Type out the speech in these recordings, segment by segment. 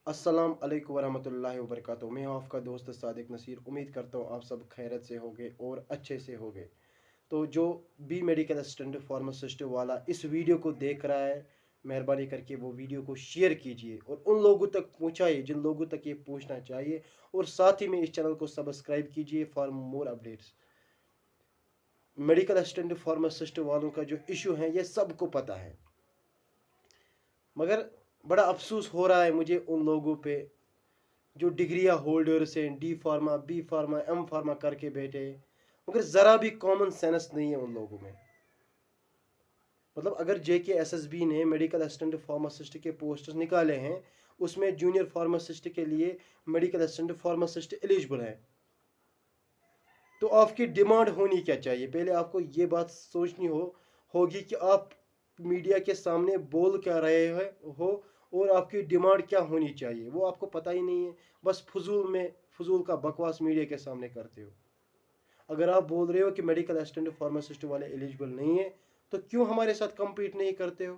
अस्सलाम अलैकुम वरहमतुल्लाहि वबरकातुहू। मैं हूँ आपका दोस्त सादिक नसीर। उम्मीद करता हूँ आप सब खैरत से होंगे और अच्छे से होंगे। तो जो बी मेडिकल असिस्टेंट फार्मासिस्ट वाला इस वीडियो को देख रहा है, मेहरबानी करके वो वीडियो को शेयर कीजिए और उन लोगों तक पहुँचाइए जिन लोगों तक ये पहुँचना चाहिए, और साथ ही में इस चैनल को सब्सक्राइब कीजिए for more updates. Medical assistant pharmacist वालों का जो इशू है ये सबको पता है, मगर बड़ा अफसोस हो रहा है मुझे उन लोगों पे जो डिग्रियां होल्डर्स हैं, D pharma, B pharma, M pharma करके बैठे, मगर ज़रा भी कॉमन सेंस नहीं है उन लोगों में। मतलब अगर JKSSB ने मेडिकल असिस्टेंट फार्मासिस्ट के पोस्टर्स निकाले हैं, उसमें जूनियर फार्मासिस्ट के लिए मेडिकल असिस्टेंट फार्मासिस्ट एलिजिबल है, तो आपकी डिमांड होनी क्या चाहिए? पहले आपको ये बात सोचनी होगी कि आप मीडिया के सामने बोल क्या रहे हो और आपकी डिमांड क्या होनी चाहिए, वो आपको पता ही नहीं है। बस फजूल का बकवास मीडिया के सामने करते हो। अगर आप बोल रहे हो कि मेडिकल असिस्टेंट फार्मासिस्ट वाले एलिजिबल नहीं है, तो क्यों हमारे साथ कम्पीट नहीं करते हो?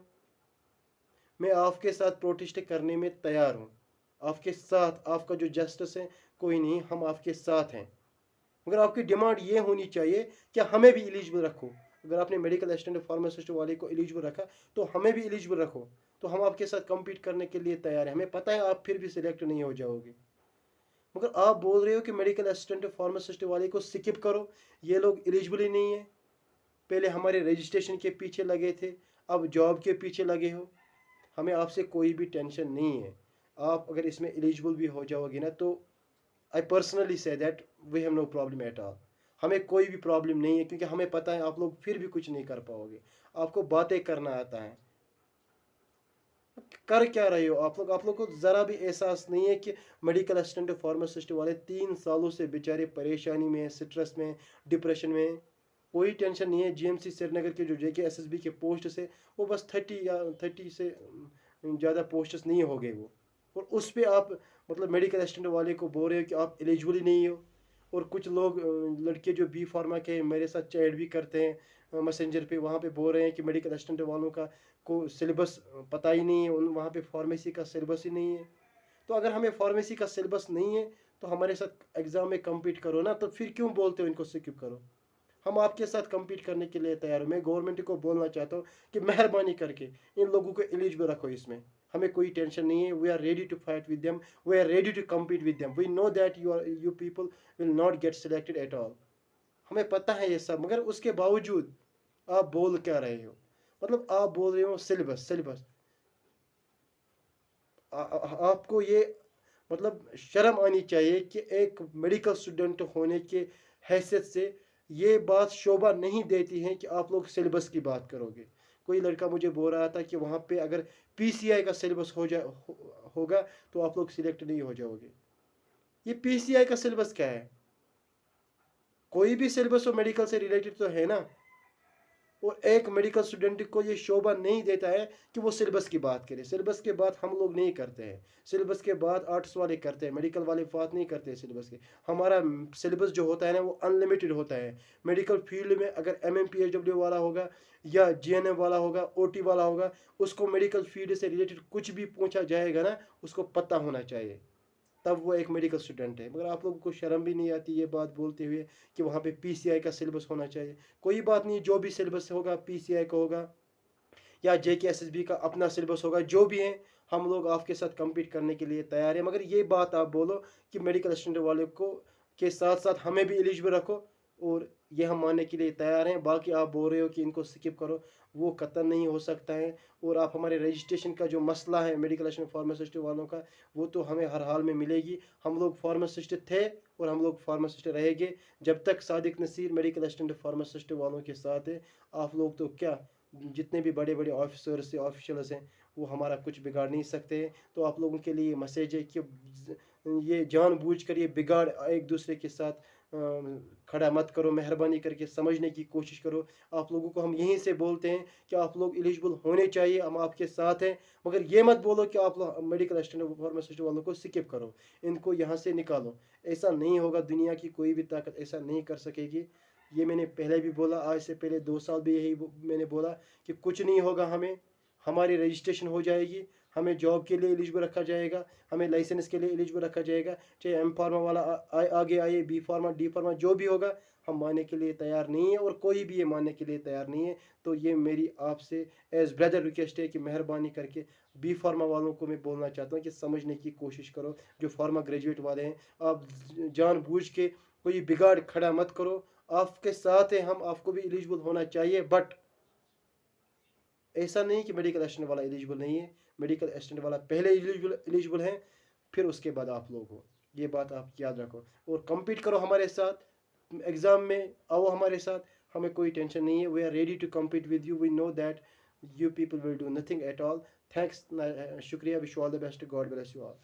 मैं आपके साथ प्रोटेस्ट करने में तैयार हूँ, आपके साथ। आपका जो जस्टिस है कोई नहीं, हम आपके साथ हैं, मगर आपकी डिमांड ये होनी चाहिए कि हमें भी एलिजिबल रखो। अगर आपने मेडिकल असिस्टेंट फार्मासिस्ट वाले को एलिजिबल रखा तो हमें भी एलिजिबल रखो, तो हम आपके साथ कम्पीट करने के लिए तैयार हैं। हमें पता है आप फिर भी सिलेक्ट नहीं हो जाओगे, मगर आप बोल रहे हो कि मेडिकल असिस्टेंट फार्मासिस्ट वाले को स्किप करो, ये लोग एलिजिबल ही नहीं है। पहले हमारे रजिस्ट्रेशन के पीछे लगे थे, अब जॉब के पीछे लगे हो। हमें आपसे कोई भी टेंशन नहीं है। आप अगर इसमें एलिजिबल भी हो जाओगे ना, तो I personally say that we have no problem at all. हमें कोई भी प्रॉब्लम नहीं है, क्योंकि हमें पता है आप लोग फिर भी कुछ नहीं कर पाओगे। आपको बातें करना आता है, कर क्या रहे हो आप लोग को ज़रा भी एहसास नहीं है कि मेडिकल असिस्टेंट फार्मासिस्ट वाले 3 सालों से बेचारे परेशानी में, स्ट्रेस में, डिप्रेशन में। कोई टेंशन नहीं है। GMC श्रीनगर के जो JKSSB के पोस्ट से, वो बस 30 से ज़्यादा पोस्ट्स नहीं हो गए वो, और उस पर आप मतलब मेडिकल असिस्टेंट वाले को बोल रहे हो कि आप एलिजिबल ही नहीं हो। और कुछ लोग लड़के जो बी फार्मा के मेरे साथ चैट भी करते हैं मैसेंजर पे, वहाँ पे बोल रहे हैं कि मेडिकल असिस्टेंट वालों का को सिलेबस पता ही नहीं है, उन वहाँ पे फार्मेसी का सिलेबस ही नहीं है। तो अगर हमें फार्मेसी का सिलेबस नहीं है, तो हमारे साथ एग्ज़ाम में कम्पीट करो ना, तो फिर क्यों बोलते हो इनको स्किप करो? हम आपके साथ कम्पीट करने के लिए तैयार हो। मैं गवर्नमेंट को बोलना चाहता हूँ कि मेहरबानी करके इन लोगों को एलिजिबल रखो इसमें। हमें कोई टेंशन नहीं है। We are ready to fight with them, we are ready to compete with them. We know that you people will not get selected at all. हमें पता है ये सब, मगर उसके बावजूद आप बोल क्या रहे हो? मतलब आप बोल रहे हो सिलेबस सिलेबस। आपको ये मतलब शर्म आनी चाहिए कि एक मेडिकल स्टूडेंट होने के हैसियत से ये बात शोभा नहीं देती है कि आप लोग सिलेबस की बात करोगे। कोई लड़का मुझे बोल रहा था कि वहाँ पे अगर PCI का सिलेबस होगा तो आप लोग सिलेक्ट नहीं हो जाओगे। ये PCI का सिलेबस क्या है? कोई भी सिलेबस हो मेडिकल से रिलेटेड तो है ना। और एक मेडिकल स्टूडेंट को ये शोभा नहीं देता है कि वो सिलेबस की बात करे। सिलेबस के बात हम लोग नहीं करते हैं, सिलेबस के बात आर्ट्स वाले करते हैं, मेडिकल वाले बात नहीं करते हैं सिलेबस की। हमारा सिलेबस जो होता है ना, वो अनलिमिटेड होता है। मेडिकल फील्ड में अगर MM PHW वाला होगा या GNM वाला होगा, OT वाला होगा, उसको मेडिकल फील्ड से रिलेटेड कुछ भी पूछा जाएगा ना, उसको पता होना चाहिए, तब वो एक मेडिकल स्टूडेंट है। मगर आप लोगों को शर्म भी नहीं आती ये बात बोलते हुए कि वहाँ पे PCI का सिलेबस होना चाहिए। कोई बात नहीं, जो भी सिलेबस होगा PCI का होगा या JKSSB का अपना सिलेबस होगा, जो भी है हम लोग आपके साथ कम्पीट करने के लिए तैयार है। मगर ये बात आप बोलो कि मेडिकल असिस्टेंट वाले को के साथ साथ हमें भी एलिजिबल रखो, और ये हम मानने के लिए तैयार हैं। बाकी आप बोल रहे हो कि इनको स्किप करो, वो कतई नहीं हो सकता है। और आप हमारे रजिस्ट्रेशन का जो मसला है मेडिकल असिस्टेंट फार्मासिस्ट वालों का, वो तो हमें हर हाल में मिलेगी। हम लोग फार्मासिस्ट थे और हम लोग फार्मासिस्ट रहेंगे जब तक Sadiq Naseer medical assistant pharmacist वालों के साथ है। आप लोग तो क्या, जितने भी बड़े बड़े ऑफिसर्स से ऑफिशियल्स हैं, वो हमारा कुछ बिगाड़ नहीं सकते हैं। तो आप लोगों के लिए मैसेज है कि ये जानबूझकर ये बिगाड़ एक दूसरे के साथ खड़ा मत करो। मेहरबानी करके समझने की कोशिश करो। आप लोगों को हम यहीं से बोलते हैं कि आप लोग एलिजिबल होने चाहिए, हम आपके साथ हैं। मगर ये मत बोलो कि आप लोग मेडिकल असिस्टेंट फार्मासिस्ट वालों को स्किप करो, इनको यहाँ से निकालो। ऐसा नहीं होगा, दुनिया की कोई भी ताकत ऐसा नहीं कर सकेगी। ये मैंने पहले भी बोला, आज से पहले 2 साल भी यही मैंने बोला कि कुछ नहीं होगा। हमारी रजिस्ट्रेशन हो जाएगी, ہمیں جاب کے لیے ایلیجبل رکھا جائے گا, ہمیں لائسنس کے لیے ایلیجبل رکھا جائے گا, چاہے ایم فارما والا آگے آئے, بی فارما, ڈی فارما, جو بھی ہوگا ہم ماننے کے لیے تیار نہیں ہیں, اور کوئی بھی یہ ماننے کے لیے تیار نہیں ہے. تو یہ میری آپ سے ایز بردر ریکویسٹ ہے کہ مہربانی کر کے بی فارما والوں کو میں بولنا چاہتا ہوں کہ سمجھنے کی کوشش کرو. جو فارما گریجویٹ والے ہیں, آپ جان بوجھ کے کوئی بگاڑ کھڑا مت کرو. آپ کے ساتھ ہیں ہم, آپ کو بھی ایلیجبل ہونا چاہیے, بٹ ایسا نہیں کہ میڈیکل اسسٹنٹ والا ایلیجبل نہیں ہے. میڈیکل اسسٹنٹ والا پہلے ایلیجبل ہے, پھر اس کے بعد آپ لوگ ہو. یہ بات آپ یاد رکھو, اور کمپیٹ کرو ہمارے ساتھ, ایگزام میں آؤ ہمارے ساتھ, ہمیں کوئی ٹینشن نہیں ہے. We are ready to compete with you, we know that you people will do nothing at all. Thanks, شکریہ, wish you all the best, God bless you all.